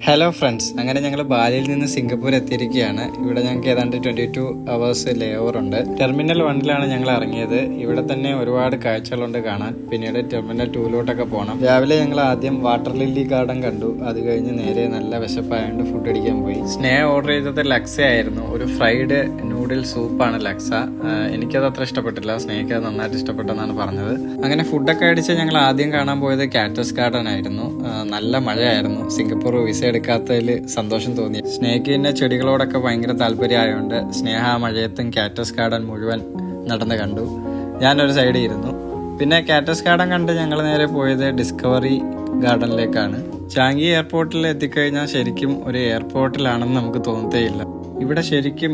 Hello friends, അങ്ങനെ ഞങ്ങൾ ബാലിയിൽ നിന്ന് സിംഗപ്പൂർ എത്തിയിരിക്കുകയാണ്. ഇവിടെ ഞങ്ങൾക്ക് ഏതാണ്ട് 22 അവേഴ്സ് ലേ ഓവർ ഉണ്ട്. ടെർമിനൽ 1 ഞങ്ങൾ ഇറങ്ങിയത്. ഇവിടെ തന്നെ ഒരുപാട് കാഴ്ചകളുണ്ട് കാണാൻ. പിന്നീട് ടെർമിനൽ 2 പോകണം. രാവിലെ ഞങ്ങൾ ആദ്യം വാട്ടർ ലില്ലി ഗാർഡൻ കണ്ടു. അത് കഴിഞ്ഞ് നേരെ നല്ല വിശപ്പായതുകൊണ്ട് ഫുഡ് അടിക്കാൻ പോയി. സ്നേഹ ഓർഡർ ചെയ്തത് ലക്സ ആയിരുന്നു. ഒരു ഫ്രൈഡ് നൂഡിൽ സൂപ്പാണ് ലക്സ. എനിക്കത് അത്ര ഇഷ്ടപ്പെട്ടില്ല. സ്നേഹയ്ക്ക് അത് നന്നായിട്ട് ഇഷ്ടപ്പെട്ടെന്നാണ് പറഞ്ഞത്. അങ്ങനെ ഫുഡൊക്കെ അടിച്ച് ഞങ്ങൾ ആദ്യം കാണാൻ പോയത് കാക്ടസ് ഗാർഡൻ ആയിരുന്നു. നല്ല മഴയായിരുന്നു. സിംഗപ്പൂർ വിസ എടുക്കാത്തതിൽ സന്തോഷം തോന്നി. സ്നേഹയ്ക്ക് പിന്നെ ചെടികളോടൊക്കെ ഭയങ്കര താല്പര്യമായതുകൊണ്ട് സ്നേഹ ആ മഴയത്തും കാക്ടസ് ഗാർഡൻ മുഴുവൻ നടന്ന് കണ്ടു. ഞാനൊരു സൈഡിൽ ഇരുന്നു. പിന്നെ കാക്ടസ് ഗാർഡൻ കണ്ട് ഞങ്ങൾ നേരെ പോയത് ഡിസ്കവറി ഗാർഡനിലേക്കാണ്. ചാങ്കി എയർപോർട്ടിൽ എത്തിക്കഴിഞ്ഞാൽ ശരിക്കും ഒരു എയർപോർട്ടിലാണെന്ന് നമുക്ക് തോന്നത്തേയില്ല. ഇവിടെ ശരിക്കും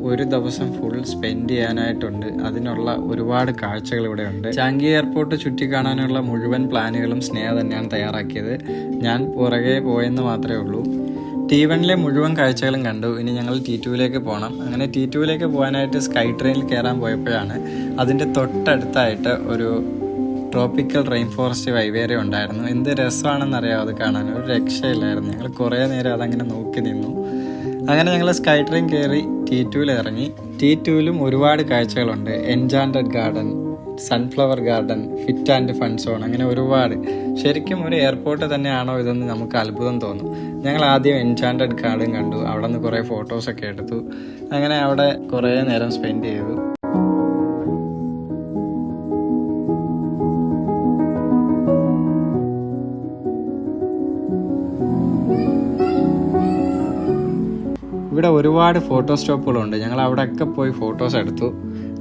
ഒരു ദിവസം ഫുൾ സ്പെൻഡ് ചെയ്യാനായിട്ടുണ്ട്. അതിനുള്ള ഒരുപാട് കാഴ്ചകൾ ഇവിടെ ഉണ്ട്. ചാങ്കി എയർപോർട്ട് ചുറ്റിക്കാണാനുള്ള മുഴുവൻ പ്ലാനുകളും സ്നേഹ തന്നെയാണ് തയ്യാറാക്കിയത്. ഞാൻ പുറകെ പോയെന്ന് മാത്രമേ ഉള്ളൂ. T1 മുഴുവൻ കാഴ്ചകളും കണ്ടു. ഇനി ഞങ്ങൾ T2 പോകണം. അങ്ങനെ T2 പോകാനായിട്ട് സ്കൈ ട്രെയിനിൽ കയറാൻ പോയപ്പോഴാണ് അതിൻ്റെ തൊട്ടടുത്തായിട്ട് ഒരു ട്രോപ്പിക്കൽ റെയിൻ ഫോറസ്റ്റ് വൈവേറെ ഉണ്ടായിരുന്നു. എന്ത് രസമാണെന്നറിയാം അത് കാണാൻ. ഒരു രക്ഷയില്ലായിരുന്നു. ഞങ്ങൾ കുറേ നേരം അതങ്ങനെ നോക്കി നിന്നു. അങ്ങനെ ഞങ്ങൾ സ്കൈ ട്രെയിൻ കയറി T2 ഇറങ്ങി. T2 ഒരുപാട് കാഴ്ചകളുണ്ട്. Enchanted garden, sunflower garden, fit and fun zone, അങ്ങനെ ഒരുപാട്. ശരിക്കും ഒരു എയർപോർട്ട് തന്നെയാണോ ഇതെന്ന് നമുക്ക് അത്ഭുതം തോന്നും. ഞങ്ങൾ ആദ്യം എൻചാൻറ്റഡ് ഗാർഡൻ കണ്ടു. അവിടെ നിന്ന് കുറേ ഫോട്ടോസൊക്കെ എടുത്തു. അങ്ങനെ അവിടെ കുറേ നേരം സ്പെൻഡ് ചെയ്തു. ഇവിടെ ഒരുപാട് ഫോട്ടോ സ്റ്റോപ്പുകളുണ്ട്. ഞങ്ങൾ അവിടെയൊക്കെ പോയി ഫോട്ടോസ് എടുത്തു.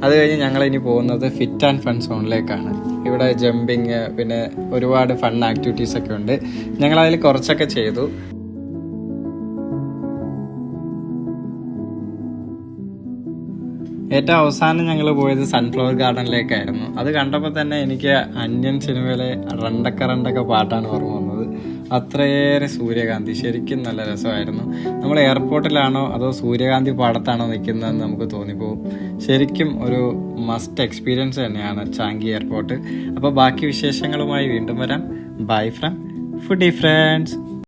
അത് കഴിഞ്ഞ് ഞങ്ങൾ ഇനി പോകുന്നത് ഫിറ്റ് ആൻഡ് ഫൺ സോണിലേക്കാണ്. ഇവിടെ ജമ്പിങ്, പിന്നെ ഒരുപാട് ഫൺ ആക്ടിവിറ്റീസൊക്കെ ഉണ്ട്. ഞങ്ങൾ അതിൽ കുറച്ചൊക്കെ ചെയ്തു. ഏറ്റവും അവസാനം ഞങ്ങൾ പോയത് സൺഫ്ലവർ ഗാർഡനിലേക്കായിരുന്നു. അത് കണ്ടപ്പോൾ തന്നെ എനിക്ക് അന്യൻ സിനിമയിലെ റണ്ടക്ക പാട്ടാണ് ഓർമ്മ വന്നത്. അത്രയേറെ സൂര്യകാന്തി, ശരിക്കും നല്ല രസമായിരുന്നു. നമ്മൾ എയർപോർട്ടിലാണോ അതോ സൂര്യകാന്തി പാടത്താണോ നിൽക്കുന്നതെന്ന് നമുക്ക് തോന്നിപ്പോവും. ശരിക്കും ഒരു മസ്റ്റ് എക്സ്പീരിയൻസ് തന്നെയാണ് ചാങ്കി എയർപോർട്ട്. അപ്പോൾ ബാക്കി വിശേഷങ്ങളുമായി വീണ്ടും വരാം. Bye from foodie friends.